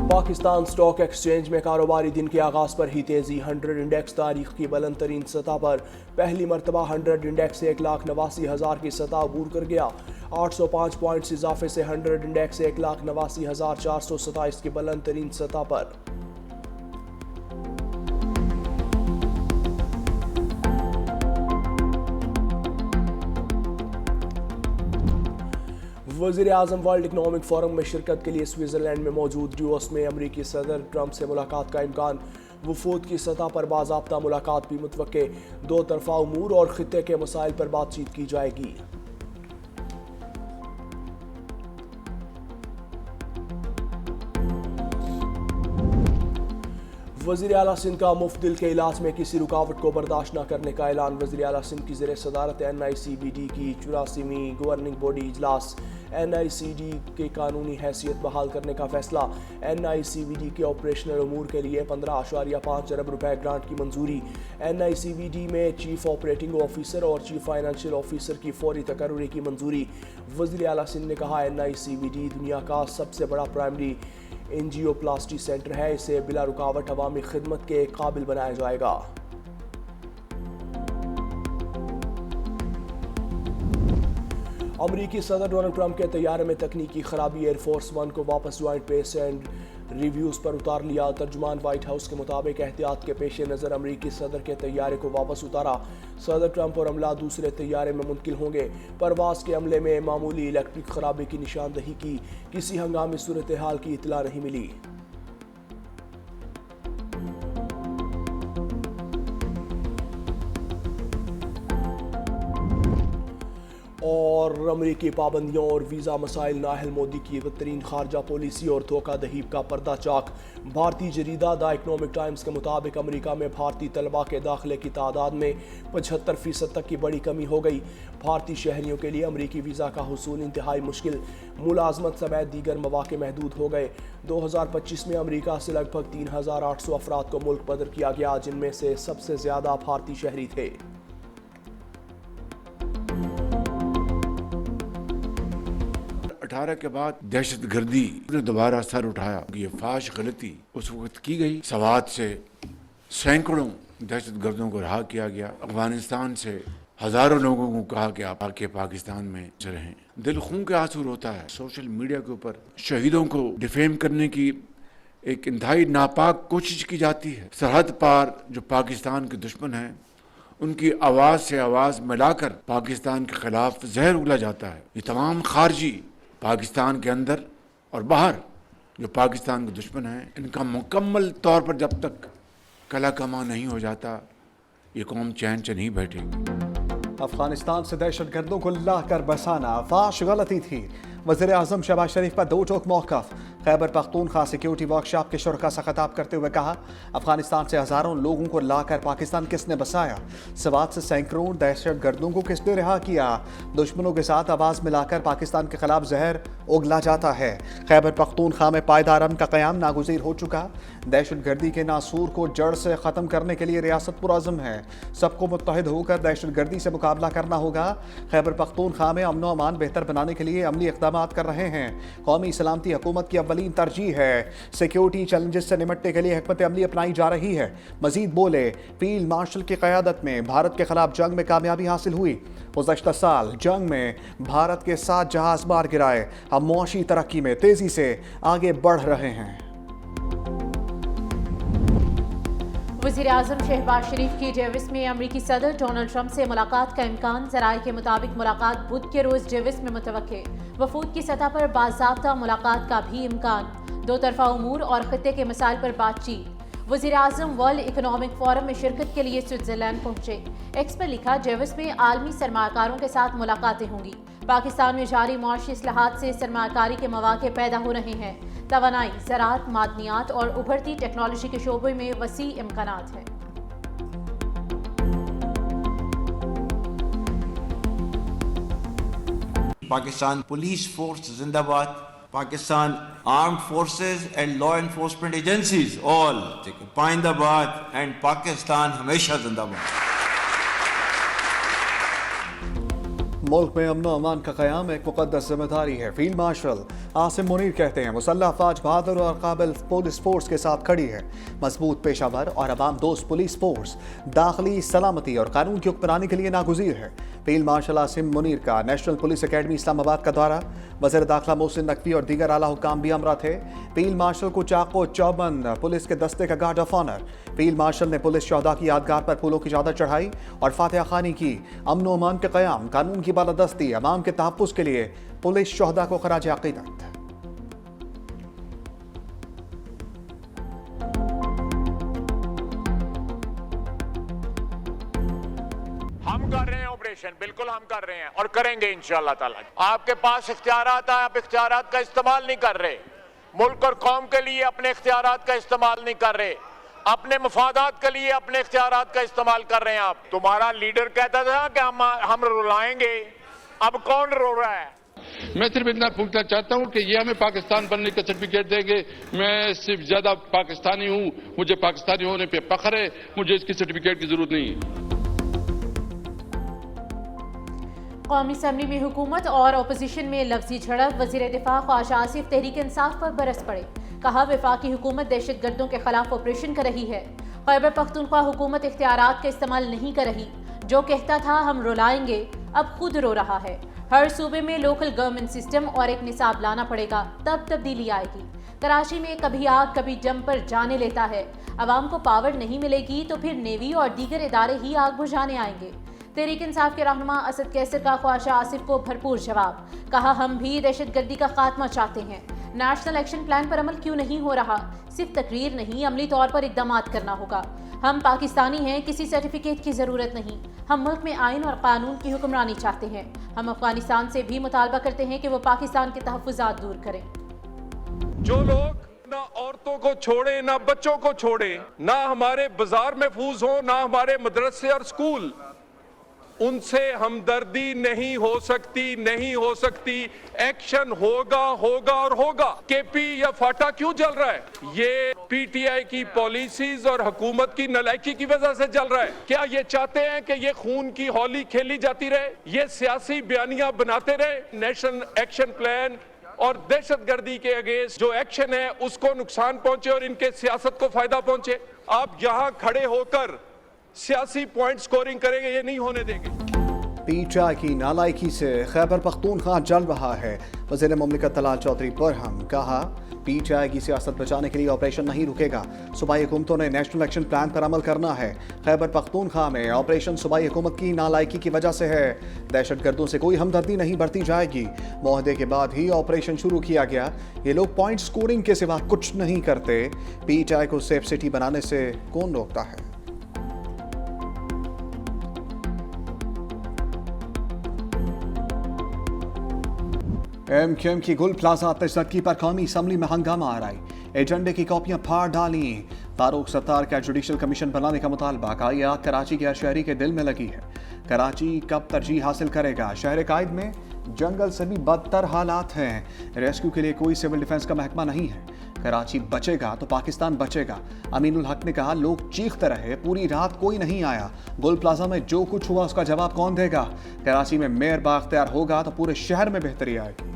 Pakistan stock exchange में कारोबारी दिन के आगाज पर ही तेजी। 100 इंडेक्स तारीख की बुलंद तरीन सतह पर पहली मरतबा 100 इंडेक्स 1,89,000 की सतह अबूर कर गया। 805 पॉइंट्स इजाफे से 100 इंडेक्स 1,89,427 की बुलंद तरीन सतह पर। वज़ीर-ए-आज़म वर्ल्ड इकनॉमिक फोरम में शिरकत के लिए स्विट्ज़रलैंड में मौजूद। ड्यूस में अमरीकी सदर ट्रंप से मुलाकात का इम्कान। वफूद की सतह पर बाज़ाब्ता मुलाकात भी मुतवक्के। दो तरफ़ा उमूर और खित्ते के मसाइल पर बातचीत की जाएगी। वज़ीर आला सिंध का मुफ्त दिल के इलाज में किसी रुकावट को बर्दाश्त न करने का ऐलान। वज़ीर आला सिंध की ज़ेर सदारत NICBD की 84वीं गवर्निंग बॉडी इजलास। NICD की कानूनी हैसियत बहाल करने का फैसला। NICBD के ऑपरेशनल उमूर के लिए 15.5 अरब रुपए ग्रांट की मंजूरी। NICBD में चीफ ऑपरेटिंग ऑफिसर और चीफ फाइनेंशियल ऑफिसर की फौरी तकर्री की मंजूरी। वज़ीर आला सिंध ने कहा, NICBD दुनिया का सबसे बड़ा प्राइमरी एंजियोप्लास्टी सेंटर है। इसे बिला रुकावट अवामी खिदमत के काबिल बनाया जाएगा। अमरीकी सदर डोनाल्ड ट्रंप के तैयारे में तकनीकी खराबी। एयरफोर्स वन को वापस ज्वाइंट बेस एंड रिव्यूज़ पर उतार लिया। तर्जुमान व्हाइट हाउस के मुताबिक एहतियात के पेश नज़र अमरीकी सदर के तैयारे को वापस उतारा। सदर ट्रंप और अमला दूसरे तैयारे में मुंतकिल होंगे। परवाज के अमले में मामूली इलेक्ट्रिक खराबी की निशानदही की। किसी हंगामी सूरत हाल की इतला नहीं मिली। और अमरीकी पाबंदियों और वीज़ा मसाइल। नाहल मोदी की बदतरीन खारजा पॉलिसी और धोखाधही का पर्दा चाक। भारतीय जरीदा द इकनॉमिक टाइम्स के मुताबिक अमेरिका में भारतीय तलबा के दाखिले की तादाद में 75% तक की बड़ी कमी हो गई। भारतीय शहरियों के लिए अमरीकी वीज़ा का हुसूल इंतहाई मुश्किल। मुलाजमत समेत दीगर मौके महदूद हो गए। 2025 में अमरीका से लगभग 3,800 अफराद को मुल्क बदर किया गया, जिनमें से सबसे ज़्यादा भारतीय शहरी थे। 18 के बाद दहशत गर्दी ने दोबारा सर उठाया। ये फाश गलती उस वक्त की गई। सवात से सैकड़ों दहशत गर्दों को रहा किया गया। अफगानिस्तान से हजारों लोगों को कहा कि आप आके पाकिस्तान में रहें। दिल खून के आंसू रोता है। सोशल मीडिया के ऊपर शहीदों को डिफेम करने की एक इंतहाई नापाक कोशिश की जाती है। सरहद पार जो पाकिस्तान के दुश्मन हैं, उनकी आवाज़ से आवाज़ मिलाकर पाकिस्तान के खिलाफ जहर उगला जाता है। ये तमाम खारजी पाकिस्तान के अंदर और बाहर जो पाकिस्तान के दुश्मन हैं, इनका मुकम्मल तौर पर जब तक कला कमा नहीं हो जाता, ये कौम चैन से नहीं बैठेगी। अफगानिस्तान से दहशत गर्दों को लाकर बसाना फाश गलती थी। वज़ीर आज़म शहबाज शरीफ का दो टोक मौक़िफ़। खैबर पख्तूनख्वा सिक्योरिटी वर्कशॉप के शुरका से खिताब करते हुए कहा, अफगानिस्तान से हज़ारों लोगों को लाकर पाकिस्तान किसने बसाया? सवात से सैकड़ों दहशत गर्दों को किसने रिहा किया? दुश्मनों के साथ आवाज़ मिलाकर पाकिस्तान के खिलाफ जहर उगला जाता है। खैबर पख्तूनख्वा में पायदार अमन का क़याम नागुज़ीर हो चुका। दहशत गर्दी के नासूर को जड़ से ख़त्म करने के लिए रियासत पुरअज़्म है। सबको मुत्तहिद होकर दहशत गर्दी से मुकाबला करना होगा। खैबर पख्तूनख्वा में अमन व अमान बेहतर बनाने के लिए अमली इक़दाम कर रहे हैं। कौमी सलामती हुकूमत की अव्वलीन तरजीह है। सिक्योरिटी चैलेंजेस से निपटने के लिए हिकमत अमली अपनाई जा रही है। मजीद बोले, फील्ड मार्शल की क़यादत में भारत के खिलाफ जंग में कामयाबी हासिल हुई। गुज़श्ता साल जंग में भारत के 7 जहाज मार गिराए। हम मुआशी तरक्की में तेजी से आगे बढ़ रहे हैं। वज़ीर-ए-आज़म शहबाज शरीफ की डेविस में अमरीकी सदर डोनाल्ड ट्रंप से मुलाकात का इम्कान। ज़राए के मुताबिक मुलाकात बुध के रोज़ डेविस में मुतवक्के। वफूद की सतह पर बाज़ाब्ता मुलाकात का भी इम्कान। दो तरफ़ा उमूर और खित्ते के मसाइल पर बातचीत। वज़ीर-ए-आज़म वर्ल्ड इकनॉमिक फोरम में शिरकत के लिए स्विट्ज़रलैंड पहुंचे। एक्स पर लिखा, डेविस में आलमी सरमाकारों के साथ मुलाकातें होंगी। पाकिस्तान में जारी मुआशी इस्लाहात से सरमाकारी के मौके पैदा हो रहे हैं। तवानाई, ज़राअत, मादनियात और उभरती टेक्नोलॉजी के शोबे में वसी इम्कानात हैं। पाकिस्तान पुलिस फोर्स जिंदाबाद, Pakistan armed forces and law enforcement agencies all पाइंदाबाद एंड पाकिस्तान हमेशा जिंदाबाद। मुल्क में अमन अमान का क़याम एक मुक़द्दस जिम्मेदारी है। फील्ड मार्शल आसिम मुनीर कहते हैं मुसल्लह अफवाज बहादुर और काबिल पुलिस फोर्स के साथ खड़ी है। मजबूत पेशावर और अवाम दोस्त पुलिस फोर्स दाखिली सलामती और कानून की हुक्मरानी के लिए नागुज़ीर है। फील्ड मार्शल आसिम मुनीर का नेशनल पुलिस अकेडमी इस्लामाबाद का दौरा, वज़ीर दाखिला मोहसिन नकवी और दीगर आला हुक्काम भी हमरा थे। फील्ड मार्शल को चाको चौबंद पुलिस के दस्ते का guard of honour. Field marshal ने पुलिस शहदा की यादगार पर फूलों की चादर चढ़ाई और फातिहा खानी की। अमन व अमान के क़याम, कानून की बालादस्ती, अवाम के तहफ़्फ़ुज़ के लिए पुलिस शहदा को खराज अक़ीदत। हम कर रहे हैं ऑपरेशन, बिल्कुल हम कर रहे हैं और करेंगे इंशाअल्लाह ताला। आपके पास इख्तियारात हैं, आप इख्तियारात का इस्तेमाल नहीं कर रहे। मुल्क और कौम के लिए अपने इख्तियारात का इस्तेमाल नहीं कर रहे, अपने मफादात के लिए अपने इख्तियारात का इस्तेमाल कर रहे हैं आप। तुम्हारा लीडर कहता था कि हम रुलाएंगे, अब कौन रो रहा है? मैं सिर्फ इतना पूछना चाहता हूं कि ये हमें पाकिस्तान बनने का सर्टिफिकेट देंगे। मैं सिर्फ ज्यादा पाकिस्तानी हूं, मुझे पाकिस्तानी होने पे फख्र है, मुझे इसकी सर्टिफिकेट की जरूरत नहीं है। कौमी असम्बली में हुकूमत और अपोजिशन में लफ्जी झड़प, वज़ीर दिफा ख्वाजा आसिफ तहरीक इंसाफ पर बरस पड़े। कहा वफाकी हुकूमत दहशत गर्दों के खिलाफ ऑपरेशन कर रही है। खैबर पख्तूनख्वा हुकूमत इख्तियारात का इस्तेमाल नहीं कर रही। जो कहता था हम रुलाएंगे, अब खुद रो रहा है। हर सूबे में लोकल गवर्नमेंट सिस्टम और एक निसाब लाना पड़ेगा, तब तब्दीली आएगी। कराची में कभी आग कभी जम पर जाने लेता है। अवाम को पावर नहीं मिलेगी तो फिर नेवी और दीगर इदारे ही आग बुझाने आएंगे। तहरीक इंसाफ के रहनुमा असद कैसर का ख्वाजा आसिफ को भरपूर जवाब। कहा हम भी दहशत गर्दी का खात्मा चाहते हैं। नेशनल एक्शन प्लान पर अमल क्यों नहीं हो रहा? सिर्फ तकरीर नहीं, अमली तौर पर इक़दामात करना होगा। हम पाकिस्तानी हैं, किसी सर्टिफिकेट की ज़रूरत नहीं। हम मुल्क में आइन और कानून की हुक्मरानी चाहते हैं। हम अफगानिस्तान से भी मुतालबा करते हैं कि वो पाकिस्तान के तहफ़्फ़ुज़ात दूर करें। जो लोग ना औरतों को छोड़े, ना बच्चों को छोड़े, ना हमारे बाजार महफूज हो, ना हमारे मदरसे और स्कूल, उनसे हमदर्दी नहीं हो सकती, नहीं हो सकती। एक्शन होगा, होगा और होगा। केपी या फाटा क्यों जल रहा है? ये पीटीआई की पॉलिसीज और हुकूमत की नालायकी की वजह से जल रहा है। क्या ये चाहते हैं कि ये खून की होली खेली जाती रहे, ये सियासी बयानियां बनाते रहे? नेशनल एक्शन प्लान और दहशतगर्दी के अगेंस्ट जो एक्शन है उसको नुकसान पहुंचे और इनके सियासत को फायदा पहुंचे। आप यहां खड़े होकर सियासी पॉइंट स्कोरिंग करेंगे, ये नहीं होने देंगे। पीटीआई की नालायकी से खैबर पख्तूनख्वा जल रहा है। वज़ीर मुमलिकत तलाल चौधरी बरहम कहा पीटीआई की सियासत बचाने के लिए ऑपरेशन नहीं रुकेगा। सूबाई हुकूमतों ने नेशनल एक्शन प्लान पर अमल करना है। खैबर पख्तूनख्वा में ऑपरेशन सूबाई हुकूमत की नालायकी की वजह से है। दहशत गर्दों से कोई हमदर्दी नहीं बरती जाएगी। मुआहदे के बाद ही ऑपरेशन शुरू किया गया। ये लोग पॉइंट स्कोरिंग के सिवा कुछ नहीं करते। पीटीआई को सेफ सिटी बनाने से कौन रोकता है? एमक्यूएम की गुल प्लाजा तशद्दुद पर कौमी असम्बली में हंगामा आ रहा। एजेंडे की कॉपियां फाड़ डाली। फारूक सत्तार का जुडिशल कमीशन बनाने का मुतालबा। कहा यह आग कराची के हर शहरी के दिल में लगी है। कराची कब तरजीह हासिल करेगा? शहर कायद में जंगल से भी बदतर हालात हैं। रेस्क्यू के लिए कोई सिविल डिफेंस का महकमा नहीं है। कराची बचेगा तो पाकिस्तान बचेगा। अमीनुल हक ने कहा लोग चीखते रहे, पूरी रात कोई नहीं आया। गुल प्लाजा में जो कुछ हुआ उसका जवाब कौन देगा? कराची में मेयर बाख्तियार होगा तो पूरे शहर में बेहतरी आएगी।